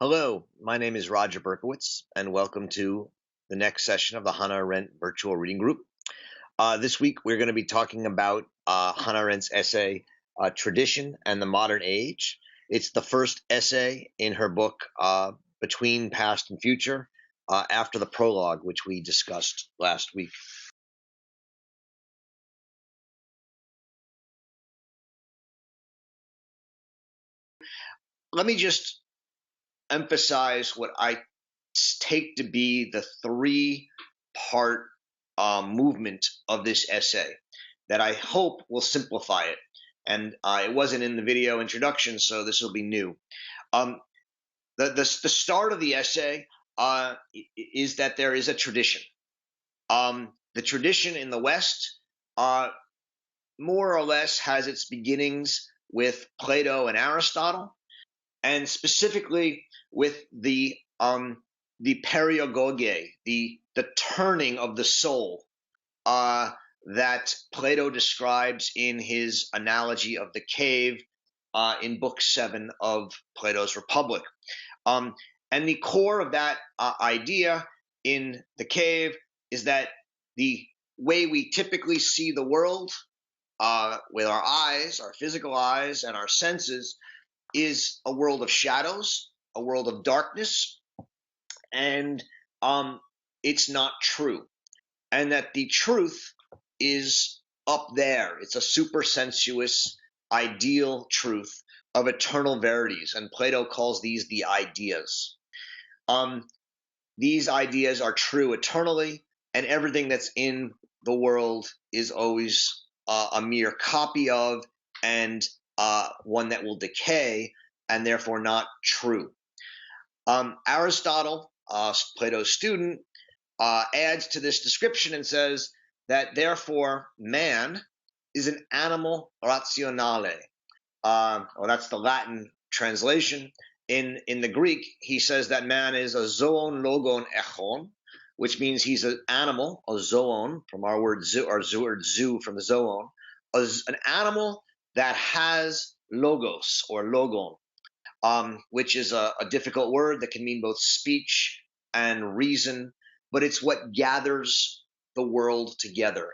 Hello, my name is Roger Berkowitz, and welcome to the next session of the Hannah Arendt Virtual Reading Group. This week, we're going to be talking about Hannah Arendt's essay, Tradition and the Modern Age. It's the first essay in her book, Between Past and Future, after the prologue, which we discussed last week. Let me just emphasize what I take to be the three-part movement of this essay that I hope will simplify it. And it wasn't in the video introduction, so this will be new. The start of the essay is that there is a tradition. The tradition in the West more or less has its beginnings with Plato and Aristotle, and specifically with the periagoge, the turning of the soul that Plato describes in his analogy of the cave in Book 7 of Plato's Republic. And the core of that idea in the cave is that the way we typically see the world with our eyes, our physical eyes, and our senses is a world of shadows, a world of darkness, and it's not true. And that the truth is up there. It's a supersensuous, ideal truth of eternal verities, and Plato calls these the ideas. These ideas are true eternally, and everything that's in the world is always a mere copy of and one that will decay and therefore not true. Aristotle, Plato's student, adds to this description and says that therefore man is an animal rationale. That's the Latin translation. In the Greek, he says that man is a zoon logon echon, which means he's an animal, a zoon, from our word zoo, from the zoon, an animal that has logos or logon, which is a difficult word that can mean both speech and reason, but it's what gathers the world together.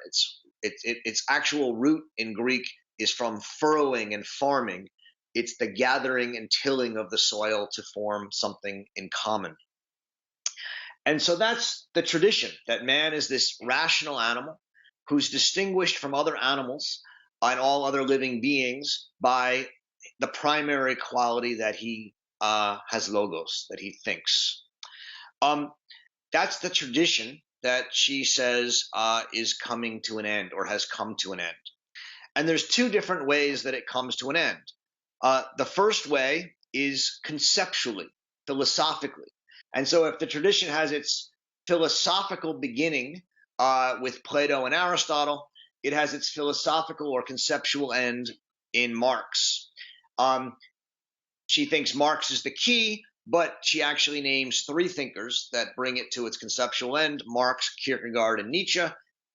Its actual root in Greek is from furrowing and farming. It's the gathering and tilling of the soil to form something in common. And so that's the tradition, that man is this rational animal who's distinguished from other animals and all other living beings by the primary quality that he has logos, that he thinks. That's the tradition that she says is coming to an end or has come to an end. And there's two different ways that it comes to an end. The first way is conceptually, philosophically. And so if the tradition has its philosophical beginning with Plato and Aristotle, it has its philosophical or conceptual end in Marx. She thinks Marx is the key, but she actually names three thinkers that bring it to its conceptual end: Marx, Kierkegaard, and Nietzsche.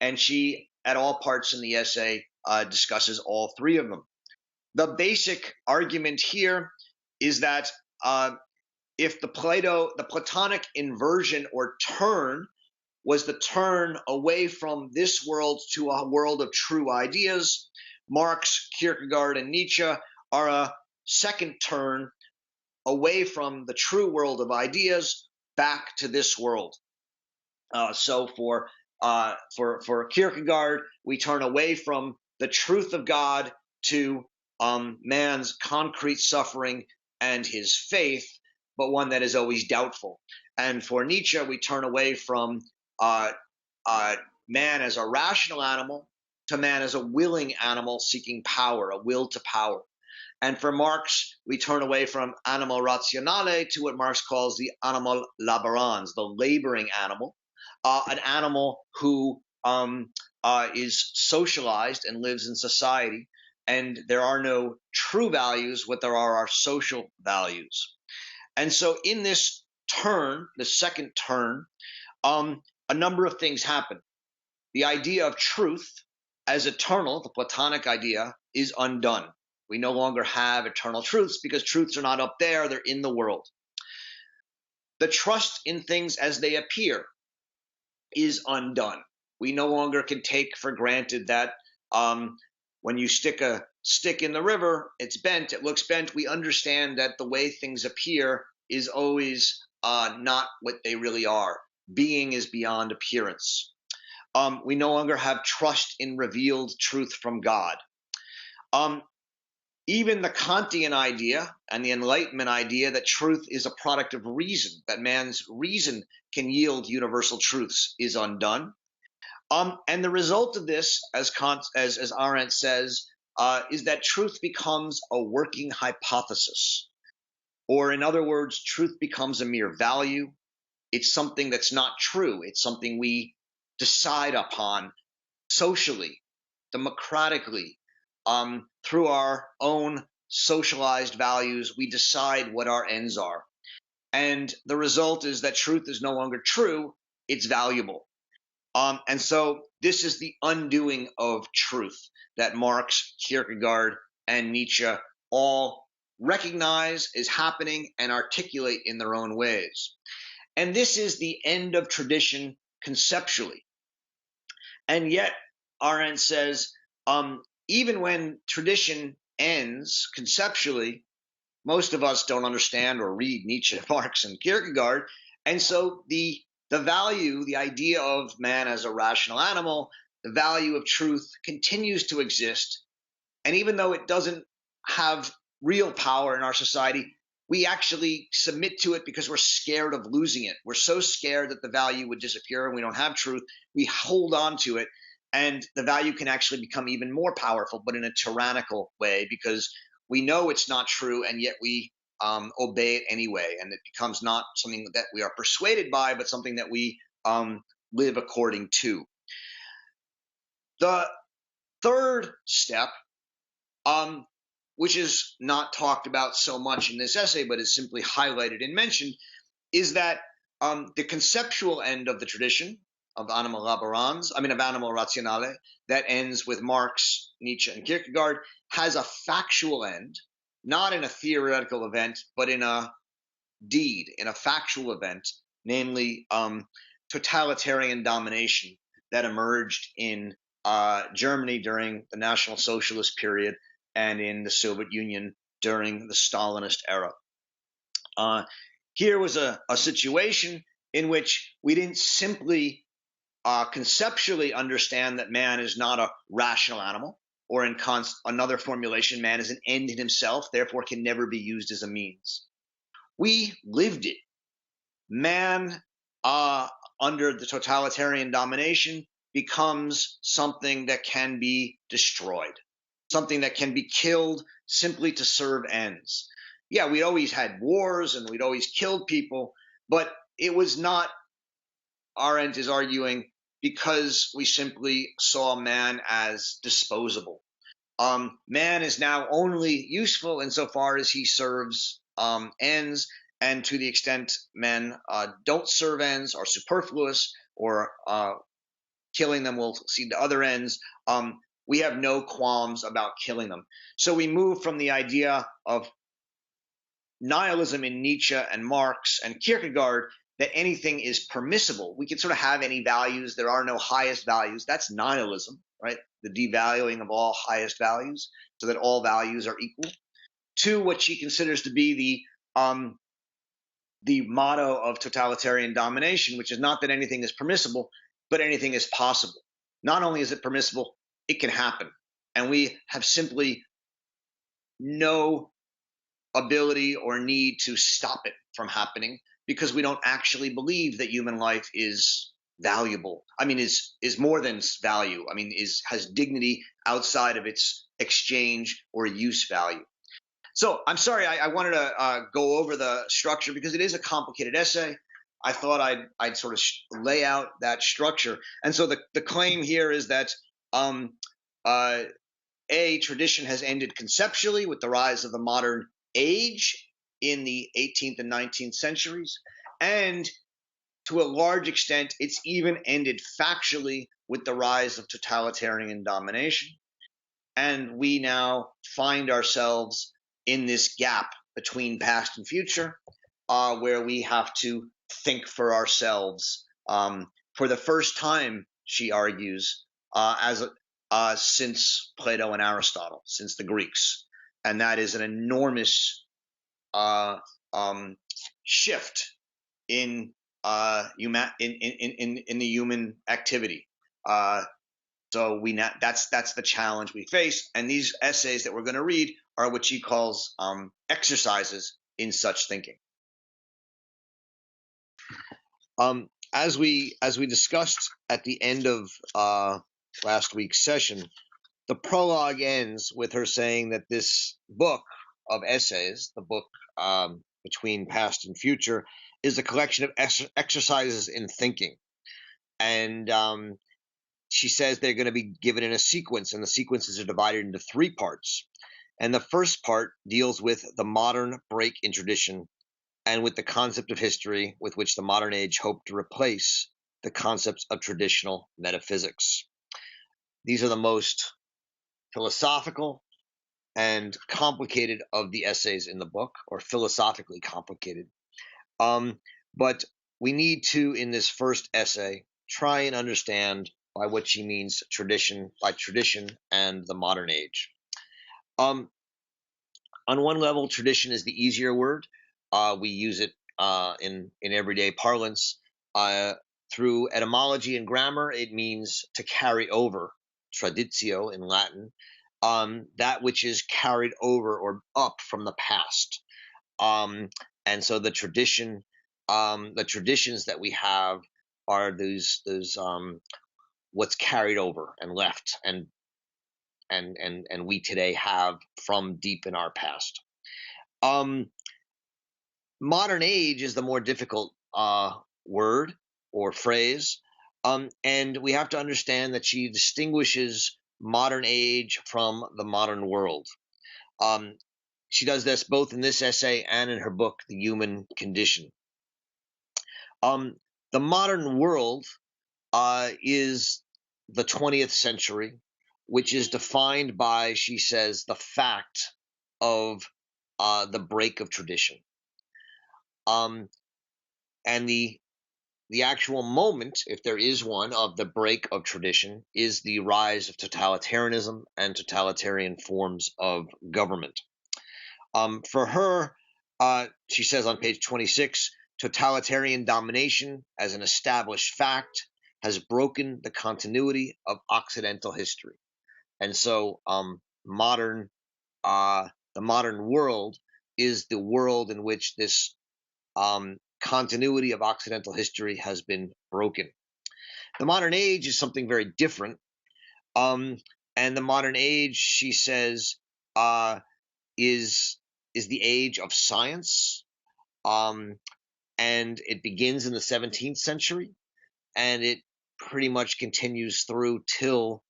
And she, at all parts in the essay, discusses all three of them. The basic argument here is that if the Platonic inversion or turn was the turn away from this world to a world of true ideas, Marx, Kierkegaard, and Nietzsche are a second turn away from the true world of ideas back to this world. So for Kierkegaard, we turn away from the truth of God to man's concrete suffering and his faith, but one that is always doubtful. And for Nietzsche, we turn away from man as a rational animal to man as a willing animal seeking power, a will to power. And for Marx, we turn away from animal rationale to what Marx calls the animal laborans, the laboring animal, an animal who is socialized and lives in society. And there are no true values, what there are social values. And so in this turn, the second turn, a number of things happen. The idea of truth as eternal, the Platonic idea, is undone. We no longer have eternal truths because truths are not up there, they're in the world. The trust in things as they appear is undone. We no longer can take for granted that when you stick a stick in the river, it's bent, it looks bent. We understand that the way things appear is always not what they really are. Being is beyond appearance. We no longer have trust in revealed truth from God. Even the Kantian idea and the Enlightenment idea that truth is a product of reason, that man's reason can yield universal truths, is undone. And the result of this, as Arendt says, is that truth becomes a working hypothesis. Or in other words, truth becomes a mere value. It's something that's not true. It's something we decide upon socially, democratically, through our own socialized values. We decide what our ends are. And the result is that truth is no longer true. It's valuable. And so this is the undoing of truth that Marx, Kierkegaard, and Nietzsche all recognize is happening and articulate in their own ways. And this is the end of tradition conceptually. And yet, Arendt says, even when tradition ends conceptually, most of us don't understand or read Nietzsche, Marx, and Kierkegaard. And so the value, the idea of man as a rational animal, the value of truth continues to exist. And even though it doesn't have real power in our society, we actually submit to it because we're scared of losing it. We're so scared that the value would disappear and we don't have truth. We hold on to it, and the value can actually become even more powerful, but in a tyrannical way, because we know it's not true, and yet we obey it anyway. And it becomes not something that we are persuaded by, but something that we live according to. The third step, which is not talked about so much in this essay, but is simply highlighted and mentioned, is that the conceptual end of the tradition of animal rationale, that ends with Marx, Nietzsche, and Kierkegaard, has a factual end, not in a theoretical event, but in a deed, in a factual event, namely totalitarian domination that emerged in Germany during the National Socialist period and in the Soviet Union during the Stalinist era. Here was a situation in which we didn't simply conceptually understand that man is not a rational animal, or in another formulation, man is an end in himself, therefore can never be used as a means. We lived it. Man, under the totalitarian domination, becomes something that can be destroyed, something that can be killed simply to serve ends. Yeah, we always had wars and we'd always killed people, but it was not, Arendt is arguing, because we simply saw man as disposable. Man is now only useful insofar as he serves ends, and to the extent men don't serve ends, are superfluous, or killing them will lead to other ends, we have no qualms about killing them. So we move from the idea of nihilism in Nietzsche and Marx and Kierkegaard, that anything is permissible. We can sort of have any values. There are no highest values. That's nihilism, right? The devaluing of all highest values so that all values are equal. To what she considers to be the motto of totalitarian domination, which is not that anything is permissible, but anything is possible. Not only is it permissible, it can happen. And we have simply no ability or need to stop it from happening, because we don't actually believe that human life is valuable. I mean, is more than value. I mean, has dignity outside of its exchange or use value. So I'm sorry, I wanted to go over the structure because it is a complicated essay. I thought I'd sort of lay out that structure. And so the claim here is that tradition has ended conceptually with the rise of the modern age in the 18th and 19th centuries, and to a large extent, it's even ended factually with the rise of totalitarian domination. And we now find ourselves in this gap between past and future, where we have to think for ourselves. For the first time, she argues, as since Plato and Aristotle, since the Greeks, and that is an enormous uh, um, shift in in the human activity. So that's the challenge we face, and these essays that we're going to read are what she calls exercises in such thinking. As we discussed at the end of last week's session, the prologue ends with her saying that this book of essays, the book between past and future, is a collection of exercises in thinking, and she says they're going to be given in a sequence, and the sequences are divided into 3 parts. And the first part deals with the modern break in tradition and with the concept of history with which the modern age hoped to replace the concepts of traditional metaphysics. These are the most philosophical and complicated of the essays in the book, or philosophically complicated. But we need to, in this first essay, try and understand by what she means by tradition and the modern age. On one level, tradition is the easier word. We use it in everyday parlance. Through etymology and grammar, it means to carry over, traditio in Latin, that which is carried over or up from the past. And so the traditions that we have are those what's carried over and left and we today have from deep in our past. Modern age is the more difficult word or phrase, and we have to understand that she distinguishes modern age from the modern world. She does this both in this essay and in her book, The Human Condition. The modern world is the 20th century, which is defined by, she says, the fact of the break of tradition. And the actual moment, if there is one, of the break of tradition is the rise of totalitarianism and totalitarian forms of government. For her, she says on page 26, totalitarian domination as an established fact has broken the continuity of Occidental history. And so the modern world is the world in which this continuity of Occidental history has been broken. The modern age is something very different. And the modern age, she says, is the age of science. And it begins in the 17th century, and it pretty much continues through till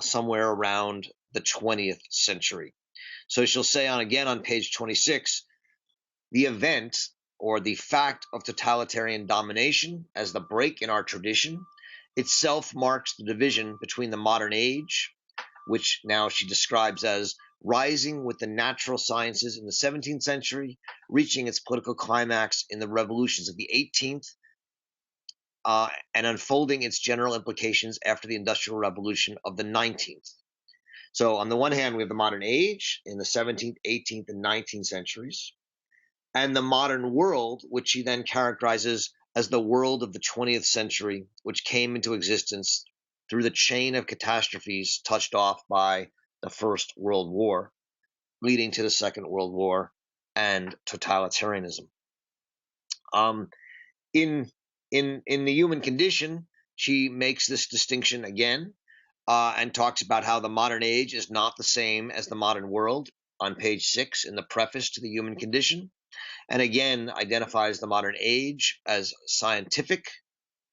somewhere around the 20th century. So she'll say again on page 26, the event or the fact of totalitarian domination as the break in our tradition itself marks the division between the modern age, which now she describes as rising with the natural sciences in the 17th century, reaching its political climax in the revolutions of the 18th, and unfolding its general implications after the Industrial Revolution of the 19th. So on the one hand, we have the modern age in the 17th, 18th, and 19th centuries, and the modern world, which she then characterizes as the world of the 20th century, which came into existence through the chain of catastrophes touched off by the First World War, leading to the Second World War and totalitarianism. In The Human Condition, she makes this distinction again, and talks about how the modern age is not the same as the modern world on page 6 in the preface to The Human Condition, and again identifies the modern age as scientific,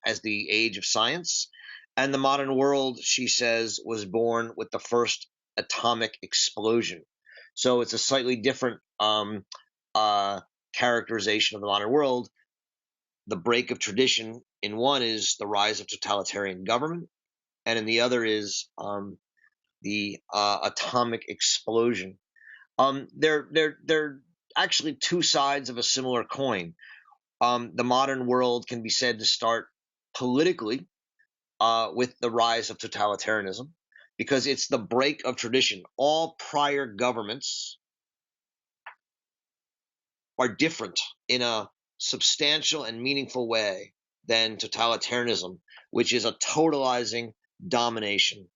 as the age of science, and the modern world, she says, was born with the first atomic explosion. So it's a slightly different characterization of the modern world. The break of tradition in one is the rise of totalitarian government, and in the other is the atomic explosion. They're actually two sides of a similar coin. The modern world can be said to start politically with the rise of totalitarianism, because it's the break of tradition. All prior governments are different in a substantial and meaningful way than totalitarianism, which is a totalizing domination,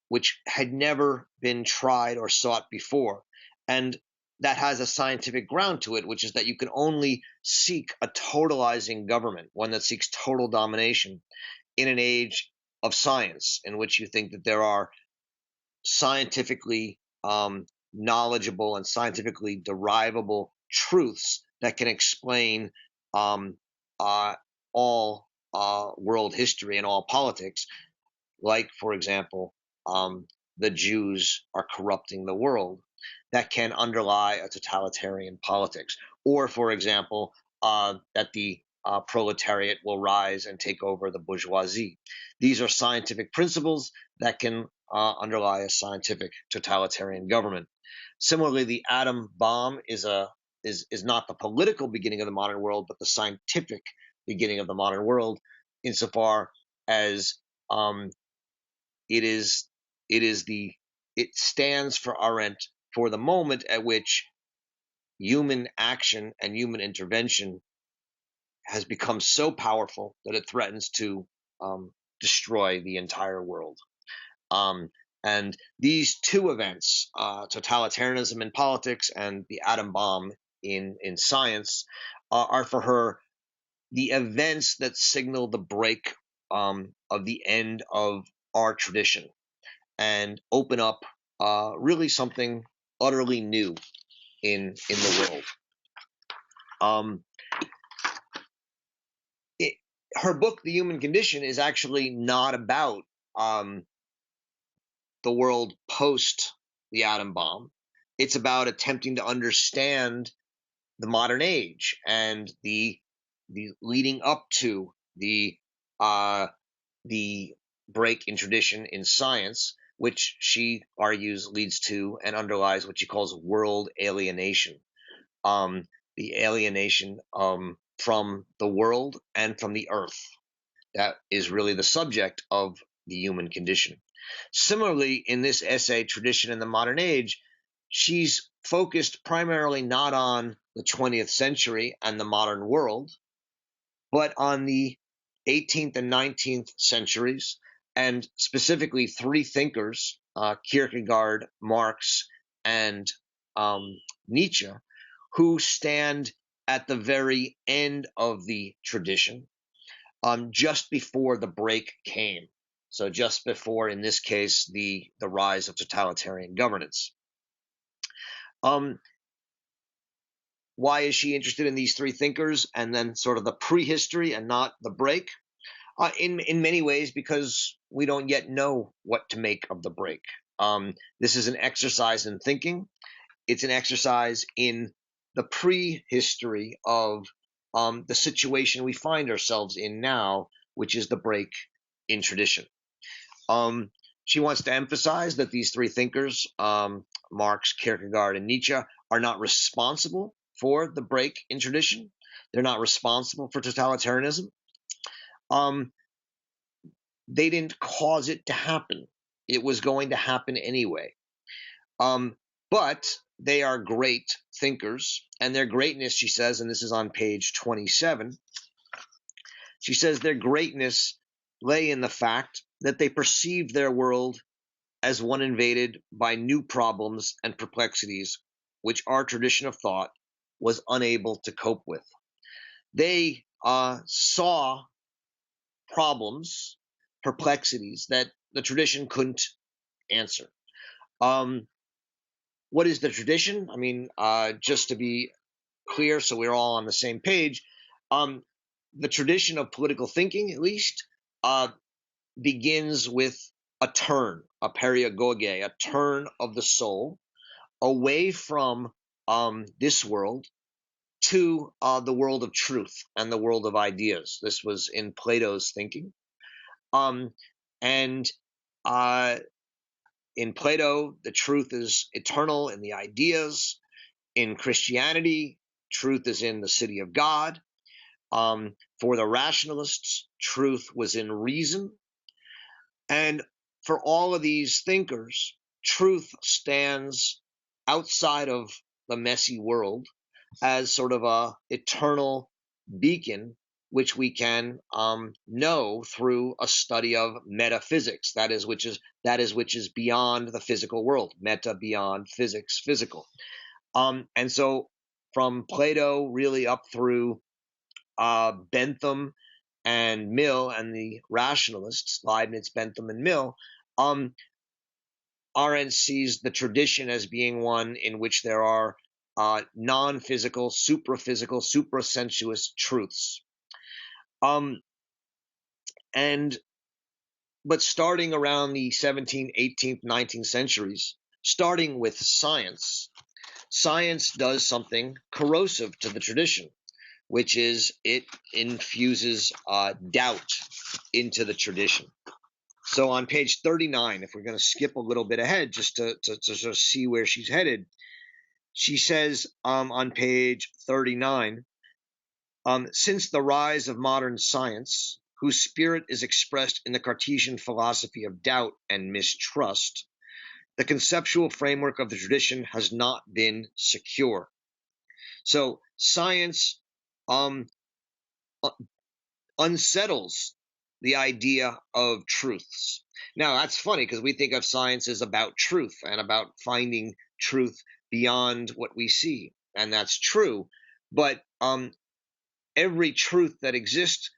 which had never been tried or sought before. And that has a scientific ground to it, which is that you can only seek a totalizing government, one that seeks total domination, in an age of science, in which you think that there are scientifically knowledgeable and scientifically derivable truths that can explain all world history and all politics, like, for example, the Jews are corrupting the world, that can underlie a totalitarian politics. Or, for example, that the proletariat will rise and take over the bourgeoisie. These are scientific principles that can underlie a scientific totalitarian government. Similarly, the atom bomb is not the political beginning of the modern world, but the scientific beginning of the modern world, insofar as it stands for Arendt for the moment at which human action and human intervention has become so powerful that it threatens to destroy the entire world. And these two events, totalitarianism in politics and the atom bomb in science, are for her the events that signal the break of the end of our tradition and open up really something utterly new in the world. Her book, The Human Condition, is actually not about the world post the atom bomb. It's about attempting to understand the modern age and the leading up to the break in tradition in science, which she argues leads to and underlies what she calls world alienation. The alienation from the world and from the earth. That is really the subject of the human condition. Similarly, in this essay, Tradition in the Modern Age, she's focused primarily not on the 20th century and the modern world, but on the 18th and 19th centuries, and specifically three thinkers, Kierkegaard, Marx, and Nietzsche, who stand at the very end of the tradition, just before the break came. So just before, in this case, the rise of totalitarian governance. Why is she interested in these three thinkers and then sort of the prehistory and not the break? In many ways, because we don't yet know what to make of the break. This is an exercise in thinking. It's an exercise in the prehistory of the situation we find ourselves in now, which is the break in tradition. She wants to emphasize that these three thinkers, Marx, Kierkegaard, and Nietzsche, are not responsible for the break in tradition. They're not responsible for totalitarianism. They didn't cause it to happen. It was going to happen anyway. But they are great thinkers, and their greatness, she says, and this is on page 27, she says their greatness lay in the fact that they perceived their world as one invaded by new problems and perplexities which our tradition of thought was unable to cope with. They saw problems, perplexities that the tradition couldn't answer. What is the tradition? I mean, just to be clear, so we're all on the same page, the tradition of political thinking, at least, begins with a turn, a periagoge, a turn of the soul away from this world to the world of truth and the world of ideas. This was in Plato's thinking. And in Plato, the truth is eternal in the ideas. In Christianity, truth is in the city of God. For the rationalists, truth was in reason. And for all of these thinkers, truth stands outside of the messy world as sort of a eternal beacon, which we can know through a study of metaphysics. That is which is beyond the physical world. Meta, beyond; physics, physical. And so from Plato really up through Bentham and Mill and the rationalists, Leibniz, Bentham, and Mill, Arendt sees the tradition as being one in which there are non-physical, supraphysical, suprasensuous truths. But starting around the 17th, 18th, 19th centuries, starting with science, science does something corrosive to the tradition, which is it infuses doubt into the tradition. So on page 39, if we're going to skip a little bit ahead just to sort of see where she's headed, she says on page 39, since the rise of modern science, whose spirit is expressed in the Cartesian philosophy of doubt and mistrust, the conceptual framework of the tradition has not been secure. So science unsettles the idea of truths. Now, that's funny because we think of science as about truth and about finding truth beyond what we see. And that's true. But every truth that exists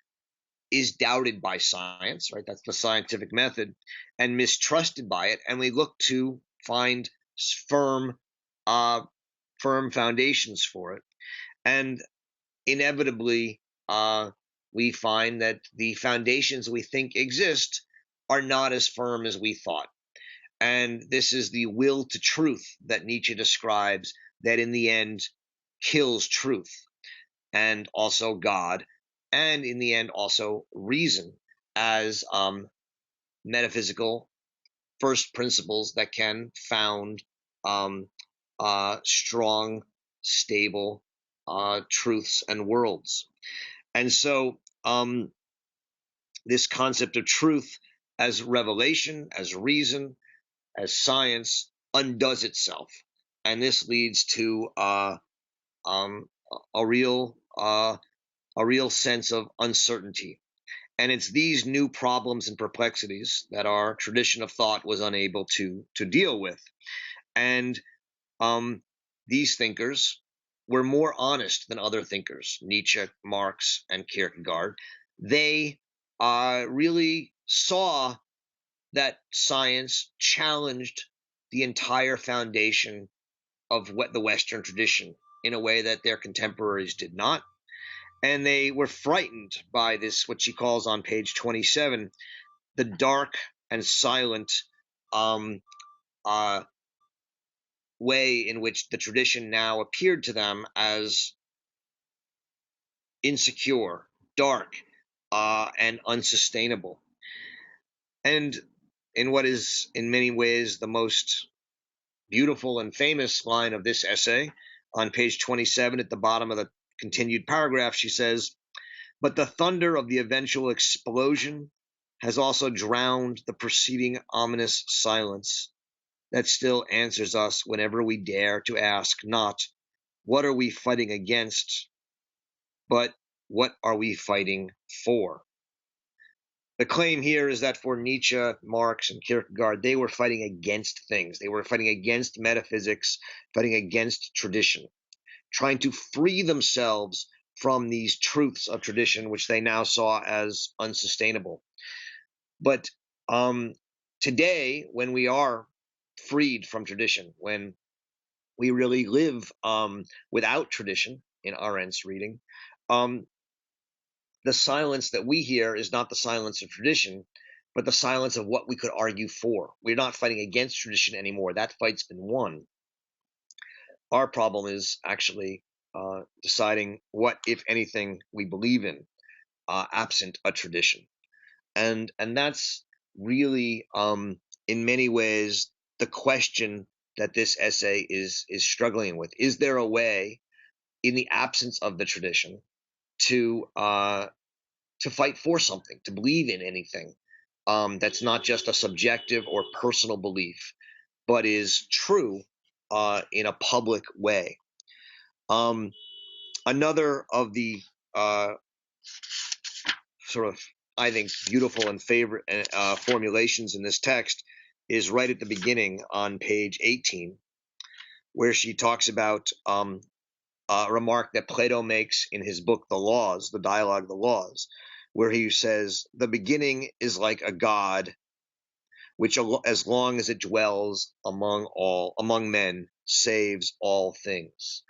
is doubted by science, right? That's the scientific method, and mistrusted by it. And we look to find firm foundations for it. And inevitably, we find that the foundations we think exist are not as firm as we thought. And this is the will to truth that Nietzsche describes, that in the end kills truth, and also God, and in the end also reason as metaphysical first principles that can found strong, stable truths and worlds. And so this concept of truth as revelation, as reason, as science undoes itself. And this leads to a real sense of uncertainty. And it's these new problems and perplexities that our tradition of thought was unable to deal with. And these thinkers were more honest than other thinkers, Nietzsche, Marx, and Kierkegaard. They really saw that science challenged the entire foundation of what the Western tradition in a way that their contemporaries did not. And they were frightened by this, what she calls on page 27, the dark and silent way in which the tradition now appeared to them as insecure, dark, and unsustainable. And in what is in many ways the most beautiful and famous line of this essay, on page 27 at the bottom of the continued paragraph, she says, "But the thunder of the eventual explosion has also drowned the preceding ominous silence that still answers us whenever we dare to ask not, what are we fighting against, but what are we fighting for?" The claim here is that for Nietzsche, Marx, and Kierkegaard, they were fighting against things. They were fighting against metaphysics, fighting against tradition, trying to free themselves from these truths of tradition, which they now saw as unsustainable. But today, when we are freed from tradition, when we really live without tradition in Arendt's reading, the silence that we hear is not the silence of tradition, but the silence of what we could argue for. We're not fighting against tradition anymore. That fight's been won. Our problem is actually deciding what, if anything, we believe in, absent a tradition. And that's really, in many ways, the question that this essay is struggling with. Is there a way, in the absence of the tradition, to fight for something, to believe in anything that's not just a subjective or personal belief, but is true in a public way? Another of the sort of, I think, beautiful and favorite formulations in this text is right at the beginning on page 18, where she talks about a remark that Plato makes in his book, The Laws, the Dialogue of the Laws, where he says, the beginning is like a god, which as long as it dwells among men, saves all things.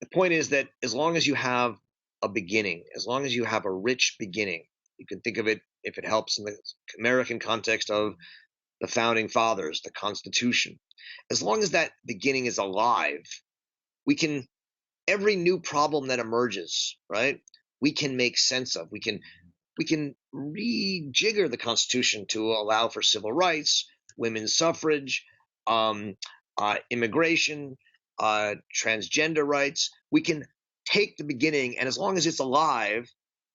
The point is that as long as you have a beginning, as long as you have a rich beginning, you can think of it, if it helps in the American context, of the founding fathers, the Constitution. As long as that beginning is alive, we can, every new problem that emerges, right, we can make sense of. We can rejigger the Constitution to allow for civil rights, women's suffrage, immigration, transgender rights. We can take the beginning, and as long as it's alive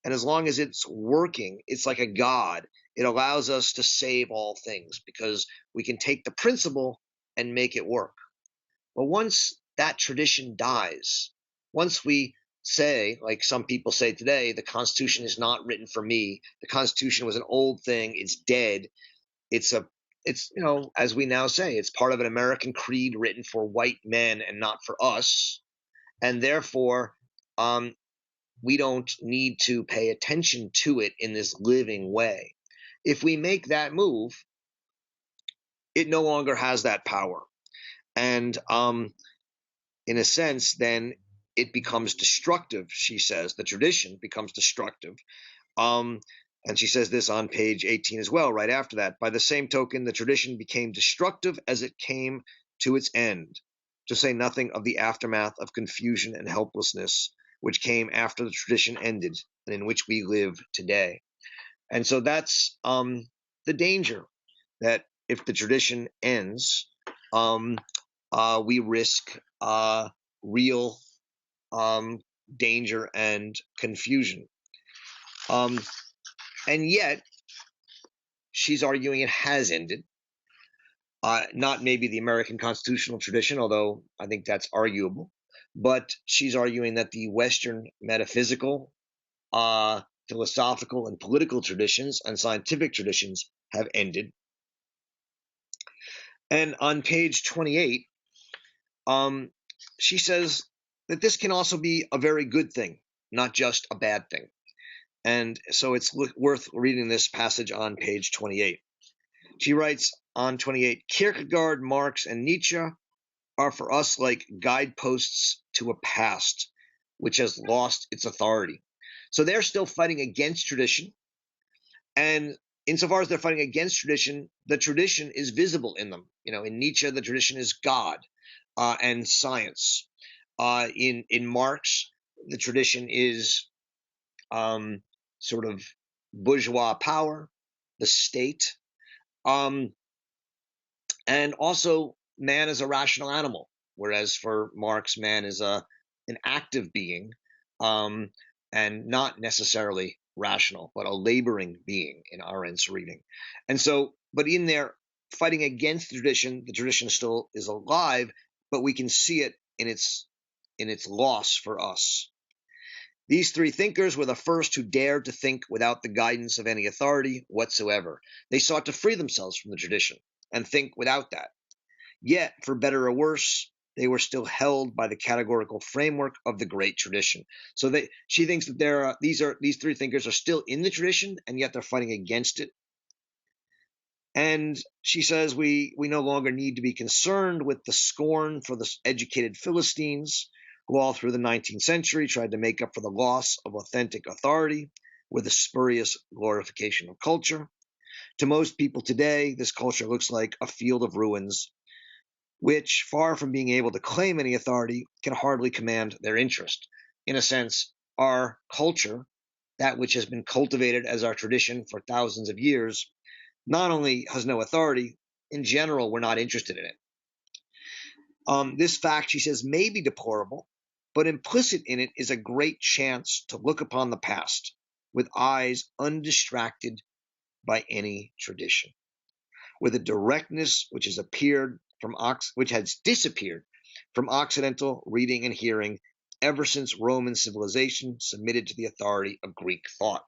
and as long as it's working, it's like a god. It allows us to save all things because we can take the principle and make it work. But once that tradition dies, once we say, like some people say today, the Constitution is not written for me, the Constitution was an old thing, it's dead, it's as we now say, it's part of an American creed written for white men and not for us, and therefore we don't need to pay attention to it in this living way. If we make that move, it no longer has that power, and in a sense, then it becomes destructive, she says. The tradition becomes destructive. And she says this on page 18 as well, right after that. By the same token, the tradition became destructive as it came to its end, to say nothing of the aftermath of confusion and helplessness, which came after the tradition ended and in which we live today. And so that's the danger, that if the tradition ends, we risk real danger and confusion. And yet, she's arguing it has ended. Not maybe the American constitutional tradition, although I think that's arguable, but she's arguing that the Western metaphysical, philosophical, and political traditions and scientific traditions have ended. And on page 28, she says that this can also be a very good thing, not just a bad thing. And so it's worth reading this passage on page 28. She writes on 28, Kierkegaard, Marx, and Nietzsche are for us like guideposts to a past which has lost its authority. So they're still fighting against tradition. And insofar as they're fighting against tradition, the tradition is visible in them. In Nietzsche, the tradition is God and science. In Marx, the tradition is sort of bourgeois power, the state, and also man is a rational animal, whereas for Marx, man is an active being, and not necessarily rational, but a laboring being in Arendt's reading. And so, but in their fighting against the tradition still is alive, but we can see it in its loss for us. These three thinkers were the first who dared to think without the guidance of any authority whatsoever. They sought to free themselves from the tradition and think without that. Yet, for better or worse, they were still held by the categorical framework of the great tradition. So she thinks that these three thinkers are still in the tradition, and yet they're fighting against it. And she says we no longer need to be concerned with the scorn for the educated Philistines, who all through the 19th century tried to make up for the loss of authentic authority with a spurious glorification of culture. To most people today, this culture looks like a field of ruins, which, far from being able to claim any authority, can hardly command their interest. In a sense, our culture, that which has been cultivated as our tradition for thousands of years, not only has no authority, in general, we're not interested in it. This fact, she says, may be deplorable, but implicit in it is a great chance to look upon the past with eyes undistracted by any tradition, with a directness which has disappeared from Occidental reading and hearing ever since Roman civilization submitted to the authority of Greek thought.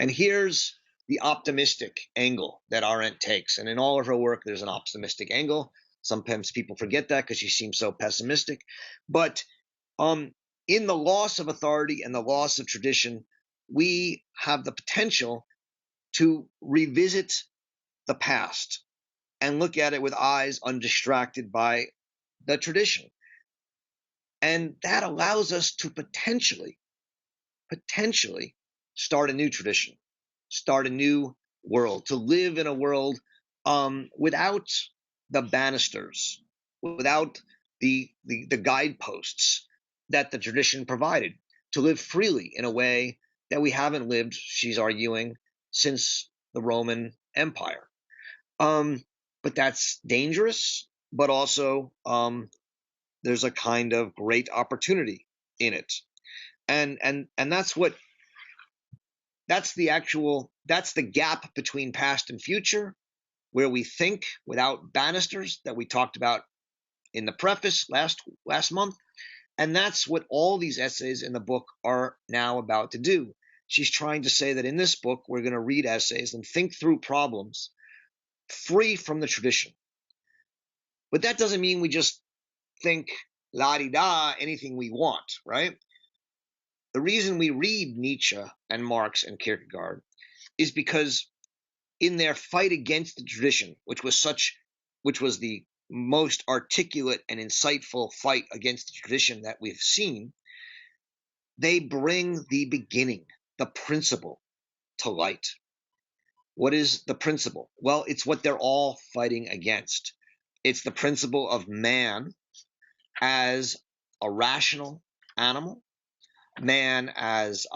And here's the optimistic angle that Arendt takes. And in all of her work, there's an optimistic angle. Sometimes people forget that because she seems so pessimistic. But in the loss of authority and the loss of tradition, we have the potential to revisit the past and look at it with eyes undistracted by the tradition. And that allows us to potentially start a new tradition, start a new world, to live in a world without the banisters, without the guideposts that the tradition provided, to live freely in a way that we haven't lived, she's arguing, since the Roman Empire. But that's dangerous, but also there's a kind of great opportunity in it. And that's the gap between past and future, where we think without banisters that we talked about in the preface last month. And that's what all these essays in the book are now about to do. She's trying to say that in this book, we're going to read essays and think through problems free from the tradition. But that doesn't mean we just think la-di-da, anything we want, right? The reason we read Nietzsche and Marx and Kierkegaard is because in their fight against the tradition, which was the most articulate and insightful fight against the tradition that we've seen, they bring the beginning, the principle, to light. What is the principle? Well, it's what they're all fighting against. It's the principle of man as a rational animal, man as,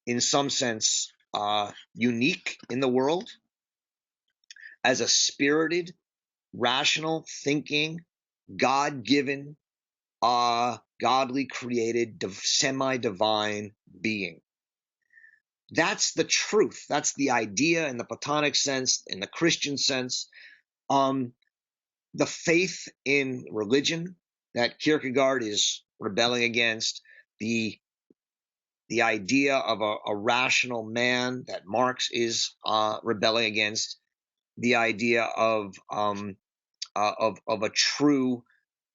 in some sense, unique in the world, as a spirited, rational, thinking, God-given, godly created, semi-divine being. That's the truth. That's the idea in the Platonic sense, in the Christian sense. The faith in religion that Kierkegaard is rebelling against, the idea of a rational man that Marx is rebelling against, the idea of a true,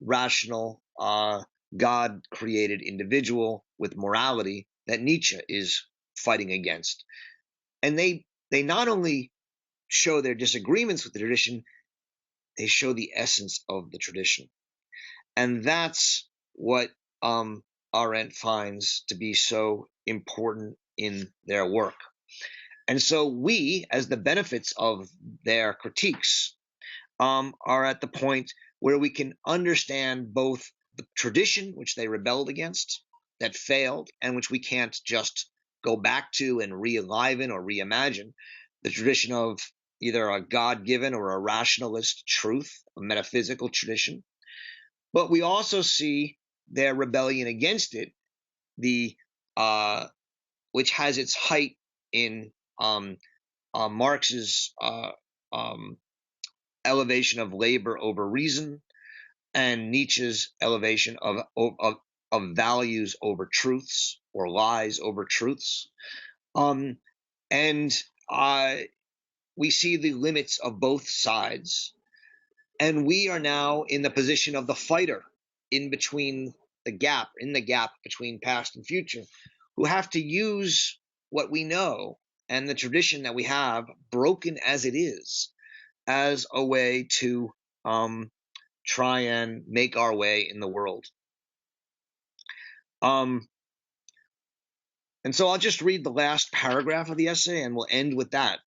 rational, God-created individual with morality that Nietzsche is fighting against. And they not only show their disagreements with the tradition, they show the essence of the tradition. And that's what Arendt finds to be so important in their work. And so we, as the benefits of their critiques, are at the point where we can understand both the tradition, which they rebelled against, that failed, and which we can't just go back to and re-enliven or reimagine, the tradition of either a God-given or a rationalist truth, a metaphysical tradition. But we also see their rebellion against it, which has its height in Marx's elevation of labor over reason, and Nietzsche's elevation of values over truths, or lies over truths. And we see the limits of both sides. And we are now in the position of the fighter in the gap between past and future, who have to use what we know and the tradition that we have, broken as it is, as a way to try and make our way in the world. And so I'll just read the last paragraph of the essay and we'll end with that.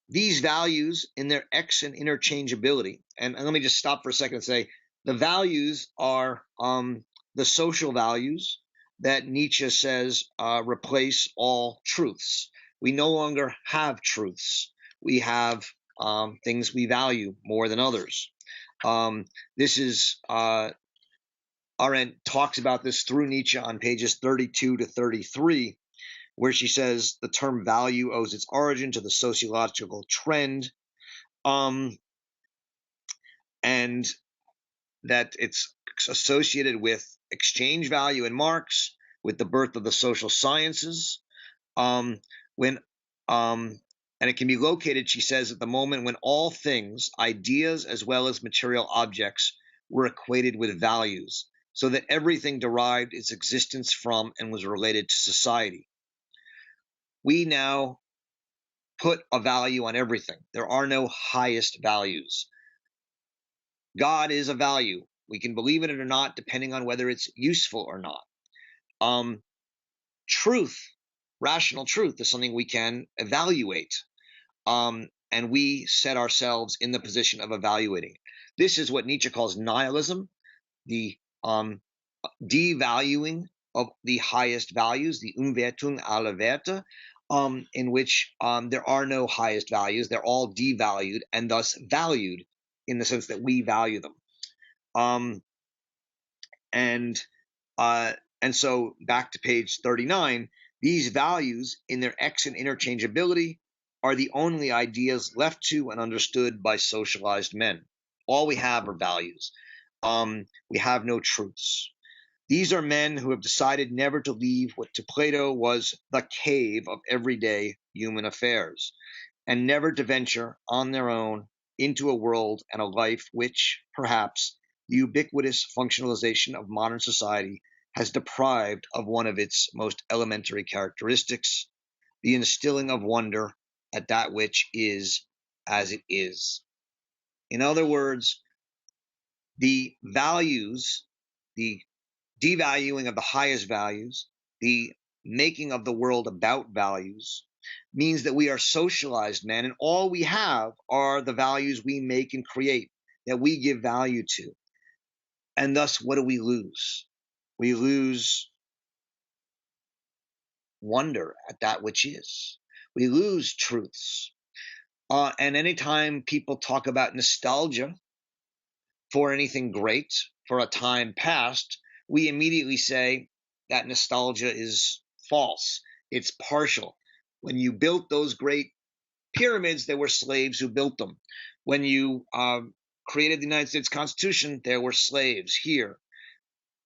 These values in their X and interchangeability, and let me just stop for a second and say, the values are the social values that Nietzsche says replace all truths. We no longer have truths. We have things we value more than others. This is Arendt talks about this through Nietzsche on pages 32 to 33, where she says the term value owes its origin to the sociological trend, and that it's associated with exchange value in Marx, with the birth of the social sciences, when and it can be located, she says, at the moment when all things, ideas as well as material objects, were equated with values, so that everything derived its existence from and was related to society. We now put a value on everything. There are no highest values. God is a value. We can believe in it or not, depending on whether it's useful or not. Truth, rational truth, is something we can evaluate. And we set ourselves in the position of evaluating. This is what Nietzsche calls nihilism, the devaluing of the highest values, the Umwertung aller Werte, in which there are no highest values. They're all devalued and thus valued in the sense that we value them. And so back to page 39, these values in their extant interchangeability are the only ideas left to and understood by socialized men. All we have are values. We have no truths. These are men who have decided never to leave what to Plato was the cave of everyday human affairs, and never to venture on their own into a world and a life which, perhaps, the ubiquitous functionalization of modern society has deprived of one of its most elementary characteristics, the instilling of wonder at that which is as it is. In other words, the values, the devaluing of the highest values, the making of the world about values, means that we are socialized men, and all we have are the values we make and create, that we give value to. And thus, what do we lose? We lose wonder at that which is. We lose truths. And anytime people talk about nostalgia for anything great, for a time past, we immediately say that nostalgia is false. It's partial. When you built those great pyramids, there were slaves who built them. When you created the United States Constitution, there were slaves here.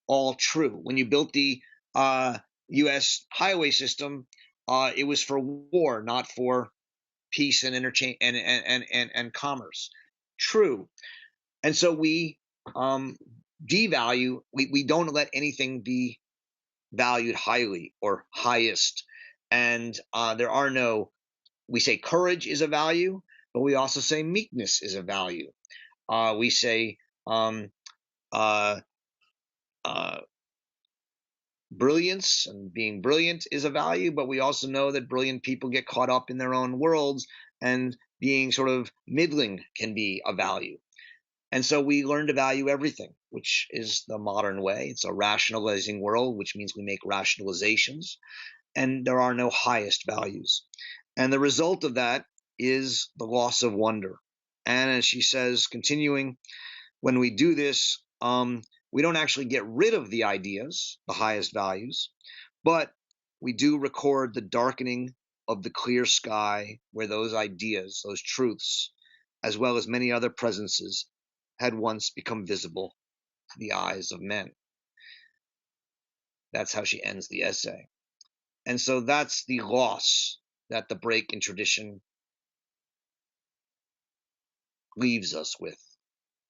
All true. When you built the U.S. highway system, it was for war, not for peace and interchange and commerce. True. And so we devalue. We don't let anything be valued highly or highest. And there are no. We say courage is a value, but we also say meekness is a value. We say brilliance and being brilliant is a value, but we also know that brilliant people get caught up in their own worlds, and being sort of middling can be a value. And so we learn to value everything, which is the modern way. It's a rationalizing world, which means we make rationalizations, and there are no highest values. And the result of that is the loss of wonder. And as she says, continuing, when we do this, we don't actually get rid of the ideas, the highest values, but we do record the darkening of the clear sky where those ideas, those truths, as well as many other presences, had once become visible to the eyes of men. That's how she ends the essay. And so that's the loss that the break in tradition leaves us with.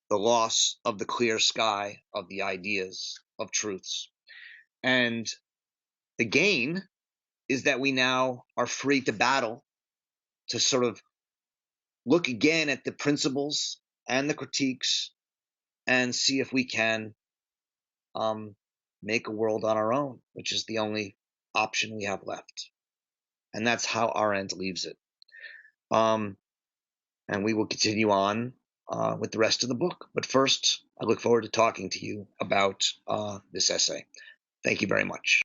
The loss of the clear sky of the ideas of truths. And the gain is that we now are free to battle, to sort of look again at the principles and the critiques and see if we can make a world on our own, which is the only option we have left. And that's how Arendt leaves it. And we will continue on with the rest of the book. But first, I look forward to talking to you about this essay. Thank you very much.